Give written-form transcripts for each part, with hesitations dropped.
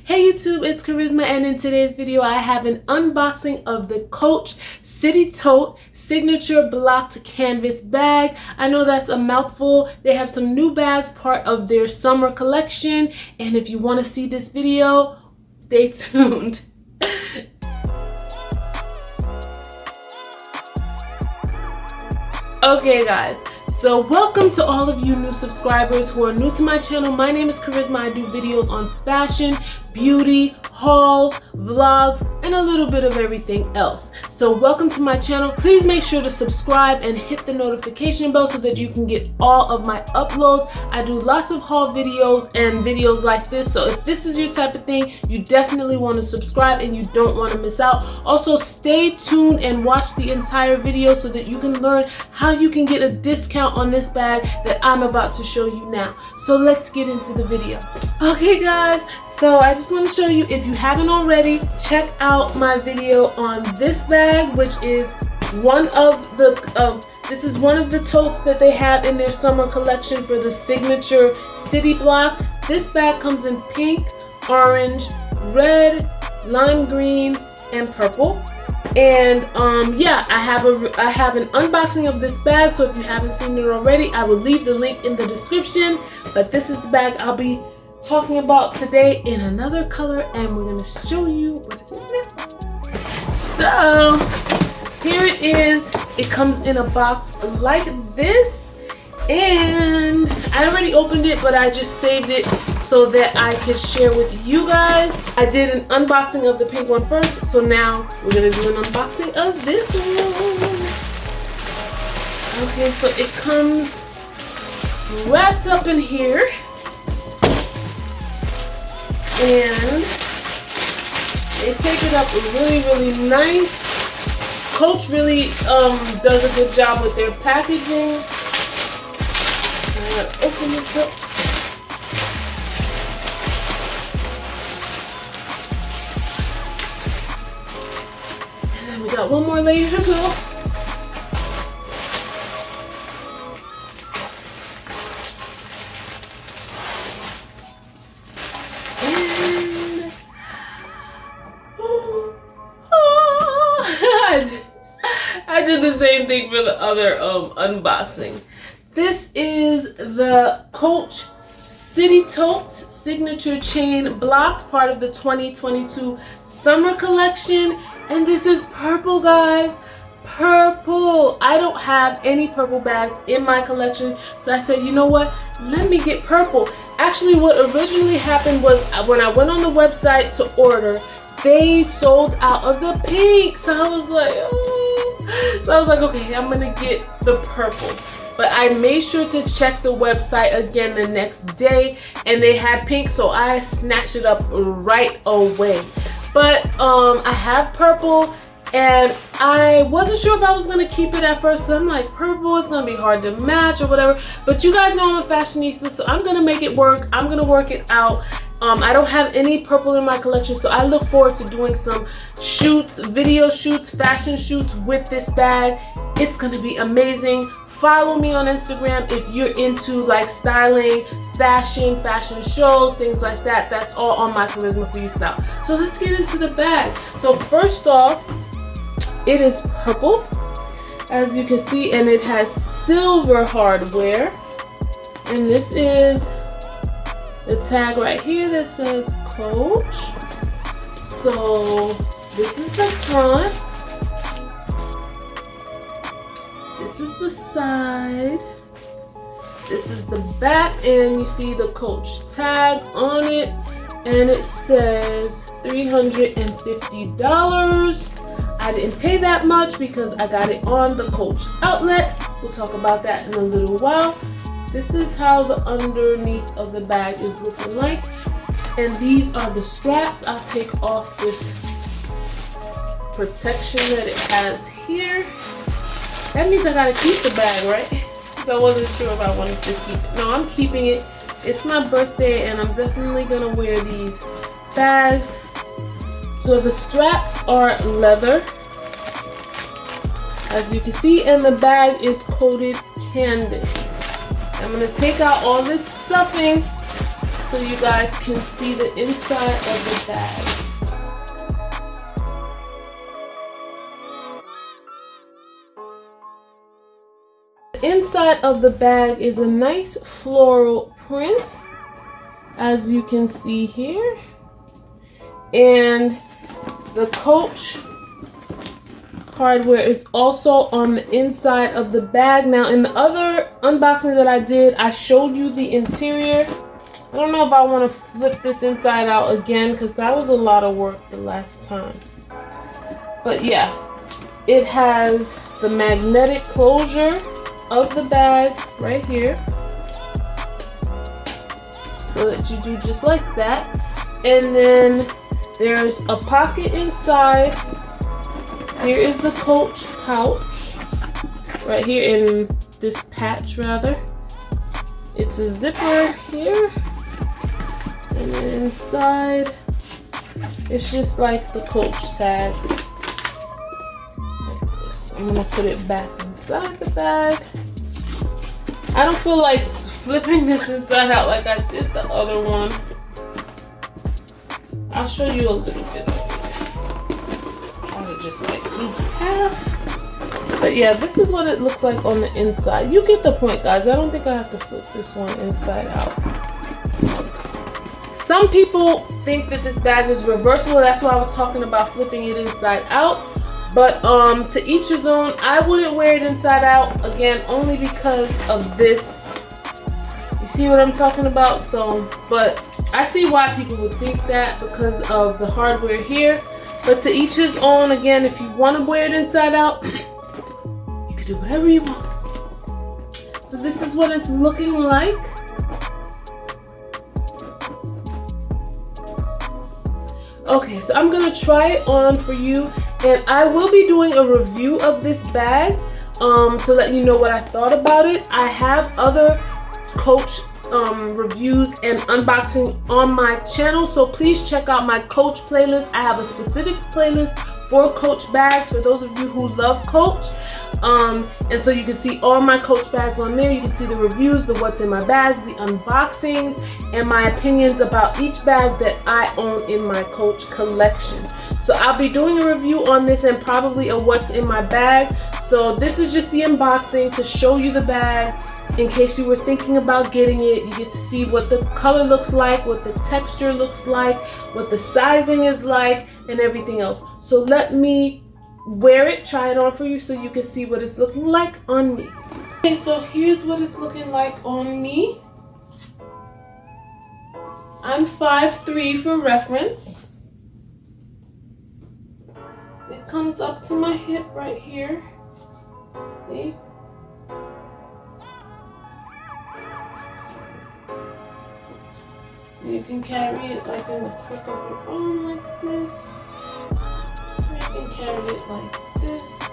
Hey YouTube, it's Kharyzma, and in today's video I have an unboxing of the Coach Tote signature blocked canvas bag. I know that's a mouthful. They have some new bags, part of their summer collection, and if you want to see this video, stay tuned. Okay guys, so welcome to all of you new subscribers who are new to my channel. My name is Kharyzma. I do videos on fashion, beauty, hauls, vlogs, and a little bit of everything else. So welcome to my channel. Please make sure to subscribe and hit the notification bell so that you can get all of my uploads. I do lots of haul videos and videos like this, so if this is your type of thing, you definitely want to subscribe and you don't want to miss out. Also, stay tuned and watch the entire video so that you can learn how you can get a discount on this bag that I'm about to show you now. So let's get into the video. Okay guys, so I just want to show you, if you haven't already, check out my video on this bag, which is one of the this is one of the totes that they have in their summer collection for the signature city block. This bag comes in pink, orange, red, lime green, and purple. And yeah, I have an unboxing of this bag, so if you haven't seen it already, I will leave the link in the description. But this is the bag I'll be talking about today in another color, and we're going to show you what it is now. So here it is. It comes in a box like this, and I already opened it, but I just saved it so that I could share with you guys. I did an unboxing of the pink one first, so now we're going to do an unboxing of this one. Okay, so it comes wrapped up in here, and they take it up really nice. Coach really does a good job with their packaging. So I'm gonna open this up. And then we got one more layer to go. I did the same thing for the other unboxing. This is the Coach Tote signature chain blocked, part of the 2022 summer collection, and this is purple, guys. Purple. I don't have any purple bags in my collection, so I said, you know what, let me get purple. Actually, what originally happened was when I went on the website to order, they sold out of the pink, so I was like, oh. So I was like, okay, I'm gonna get the purple. But I made sure to check the website again the next day, and they had pink, so I snatched it up right away. But I have purple, and I wasn't sure if I was gonna keep it at first, because I'm like, purple is gonna be hard to match or whatever. But you guys know I'm a fashionista, so I'm gonna make it work. I'm gonna work it out. I don't have any purple in my collection, so I look forward to doing some shoots, video shoots, fashion shoots with this bag. It's gonna be amazing. Follow me on Instagram if you're into like styling, fashion shows, things like that. That's all on my Kharyzma For You style. So let's get into the bag. So first off, it is purple, as you can see, and it has silver hardware. And this is the tag right here that says Coach. So this is the front. This is the side. This is the back, and you see the Coach tag on it, and it says $350. I didn't pay that much because I got it on the Coach outlet. We'll talk about that in a little while. This is how the underneath of the bag is looking like. And these are the straps. I'll take off this protection that it has here. That means I gotta keep the bag, right? Because I wasn't sure if I wanted to keep it. No, I'm keeping it. It's my birthday, and I'm definitely gonna wear these bags. So the straps are leather, as you can see, and the bag is coated canvas. I'm going to take out all this stuffing so you guys can see the inside of the bag. The inside of the bag is a nice floral print, as you can see here. And the Coach hardware is also on the inside of the bag. Now, in the other unboxing that I did, I showed you the interior. I don't know if I want to flip this inside out again because that was a lot of work the last time. But yeah, it has the magnetic closure of the bag right here, so that you do just like that. And then there's a pocket inside. Here is the Coach pouch right here, in this patch rather. It's a zipper here, and then inside it's just like the Coach tags like this. I'm gonna put it back inside the bag. I don't feel like flipping this inside out like I did the other one. I'll show you a little bit of it. Just like half. But yeah, this is what it looks like on the inside. You get the point, guys. I don't think I have to flip this one inside out. Some people think that this bag is reversible. That's why I was talking about flipping it inside out. But to each his own. I wouldn't wear it inside out, again, only because of this. You see what I'm talking about? So, but I see why people would think that because of the hardware here. But to each his own. Again, if you want to wear it inside out, you can do whatever you want. So this is what it's looking like. Okay, so I'm gonna try it on for you, and I will be doing a review of this bag to let you know what I thought about it. I have other Coach reviews and unboxing on my channel, so please check out my Coach playlist. I have a specific playlist for Coach bags for those of you who love Coach, and so you can see all my Coach bags on there. You can see the reviews, the what's in my bags, the unboxings, and my opinions about each bag that I own in my Coach collection. So I'll be doing a review on this and probably a what's in my bag. So this is just the unboxing to show you the bag. In case you were thinking about getting it, you get to see what the color looks like, what the texture looks like, what the sizing is like, and everything else. So let me wear it, try it on for you so you can see what it's looking like on me. Okay, so here's what it's looking like on me. I'm 5'3" for reference. It comes up to my hip right here. See? You can carry it like in the crook of your arm like this. You can carry it like this.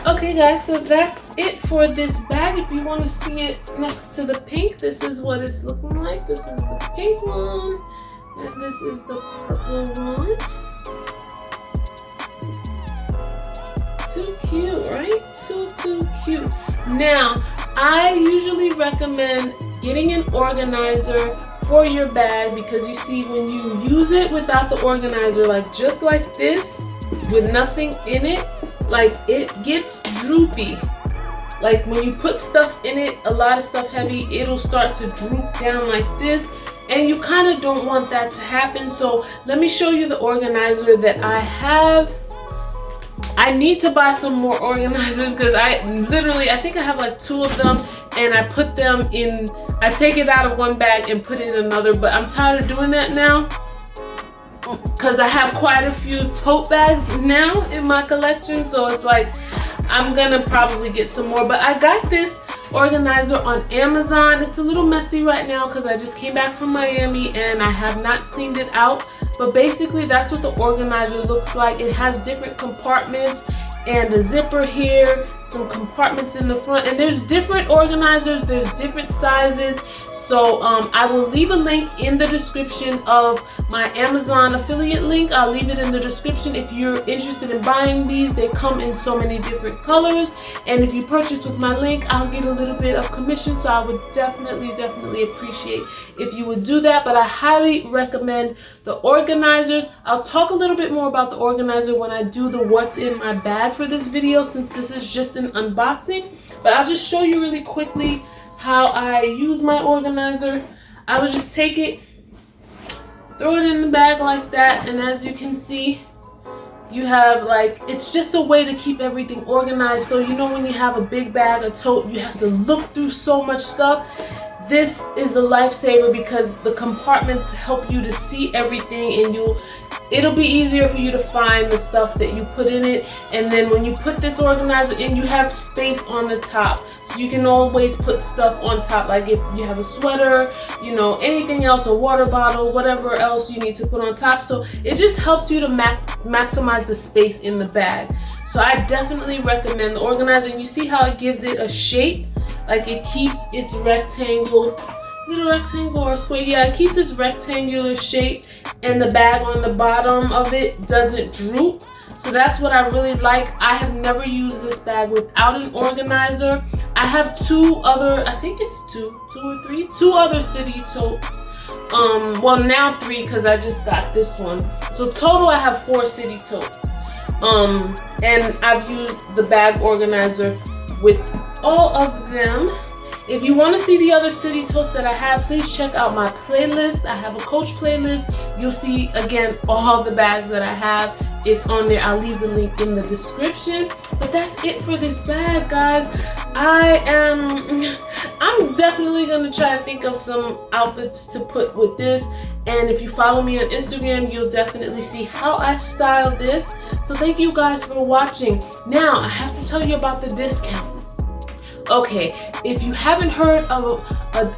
Okay guys, so that's it for this bag. If you want to see it next to the pink, this is what it's looking like. This is the pink one, and this is the purple one. Too cute, right? Too cute. Now, I usually recommend getting an organizer for your bag because you see, when you use it without the organizer, like just like this, with nothing in it, like it gets droopy. Like when you put stuff in it, a lot of stuff heavy, it'll start to droop down like this, and you kind of don't want that to happen. So let me show you the organizer that I have. I need to buy some more organizers because I think I have like 2 of them, and I put them in, I take it out of one bag and put it in another, but I'm tired of doing that now because I have quite a few tote bags now in my collection. So it's like I'm gonna probably get some more, but I got this organizer on Amazon. It's a little messy right now because I just came back from Miami and I have not cleaned it out. But basically that's what the organizer looks like. It has different compartments and a zipper here, some compartments in the front, and there's different organizers, there's different sizes. So I will leave a link in the description of my Amazon affiliate link. I'll leave it in the description if you're interested in buying these. They come in so many different colors, and if you purchase with my link, I'll get a little bit of commission. So I would definitely appreciate if you would do that. But I highly recommend the organizers. I'll talk a little bit more about the organizer when I do the what's in my bag for this video, since this is just an unboxing. But I'll just show you really quickly how I use my organizer. I would just take it, throw it in the bag like that, and as you can see, you have like, it's just a way to keep everything organized. So you know, when you have a big bag, a tote, you have to look through so much stuff. This is a lifesaver because the compartments help you to see everything, and it'll be easier for you to find the stuff that you put in it. And then when you put this organizer in, you have space on the top, so you can always put stuff on top, like if you have a sweater, you know, anything else, a water bottle, whatever else you need to put on top. So it just helps you to maximize the space in the bag. So I definitely recommend the organizer. And you see how it gives it a shape, like it keeps its rectangle. Is it a rectangle or a square? Yeah, it keeps its rectangular shape, and the bag on the bottom of it doesn't droop. So that's what I really like. I have never used this bag without an organizer. I have two other, I think it's two or three other city totes. Well, now 3 because I just got this one. So total I have 4 city totes. And I've used the bag organizer with all of them. If you want to see the other city totes that I have, please check out my playlist. I have a Coach playlist. You'll see, again, all the bags that I have. It's on there. I'll leave the link in the description. But that's it for this bag, guys. I'm definitely going to try to think of some outfits to put with this. And if you follow me on Instagram, you'll definitely see how I style this. So thank you guys for watching. Now, I have to tell you about the discount. Okay, if you haven't heard of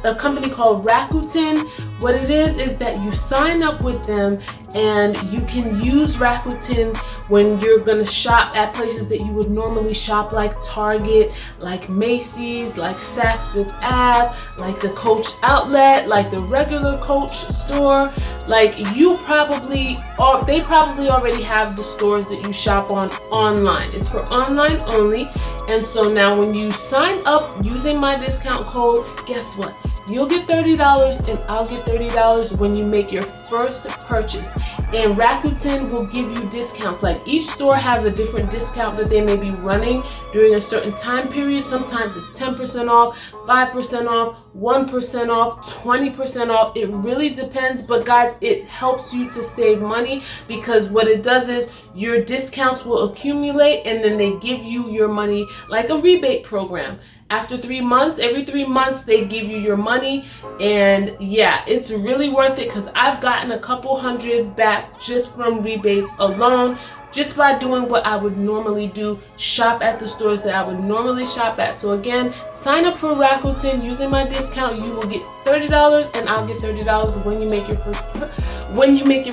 a company called Rakuten, what it is that you sign up with them and you can use Rakuten when you're gonna shop at places that you would normally shop, like Target, like Macy's, like Saks Fifth Ave, like the Coach outlet, like the regular Coach store. Like they probably already have the stores that you shop on online. It's for online only. And so now when you sign up using my discount code, guess what? You'll get $30 and I'll get $30 when you make your first purchase. And Rakuten will give you discounts. Like each store has a different discount that they may be running during a certain time period. Sometimes it's 10% off, 5% off, 1% off, 20% off. It really depends. But guys, it helps you to save money because what it does is your discounts will accumulate and then they give you your money like a rebate program. After 3 months, every 3 months, they give you your money. And yeah, it's really worth it because I've gotten a couple hundred back just from rebates alone, just by doing what I would normally do, shop at the stores that I would normally shop at. So again, sign up for Rakuten using my discount. You will get $30 and I'll get $30 when you make your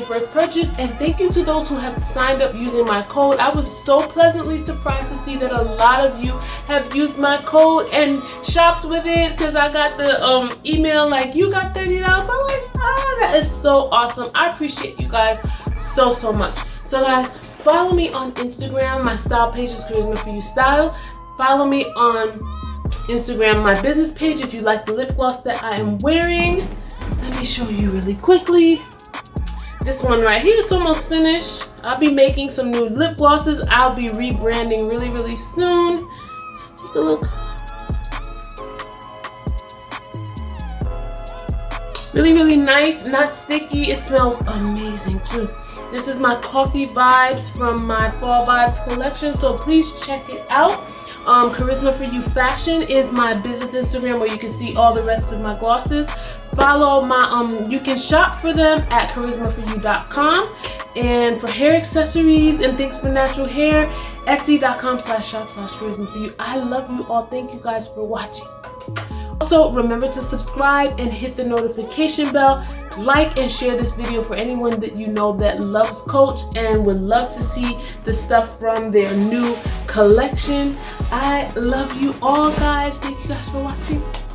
first purchase. And thank you to those who have signed up using my code. I was so pleasantly surprised to see that a lot of you have used my code and shopped with it, because I got the email like, you got $30. I'm like, that is so awesome. I appreciate you guys so much. So guys, follow me on Instagram. My style page is Kharyzma for You Style. Follow me on Instagram, my business page, if you like the lip gloss that I am wearing. Let me show you really quickly. This one right here is almost finished. I'll be making some new lip glosses. I'll be rebranding really soon. Let's take a look. Really nice, not sticky. It smells amazing too. This is my coffee vibes from my fall vibes collection, so please check it out. Kharyzma for You Fashion is my business Instagram where you can see all the rest of my glosses. Follow my you can shop for them at kharyzmaforyou.com, and for hair accessories and things for natural hair, etsy.com/shop/kharyzmaforyou. I love you all. Thank you guys for watching. Also, remember to subscribe and hit the notification bell. Like and share this video for anyone that you know that loves Coach and would love to see the stuff from their new collection. I love you all, guys. Thank you guys for watching.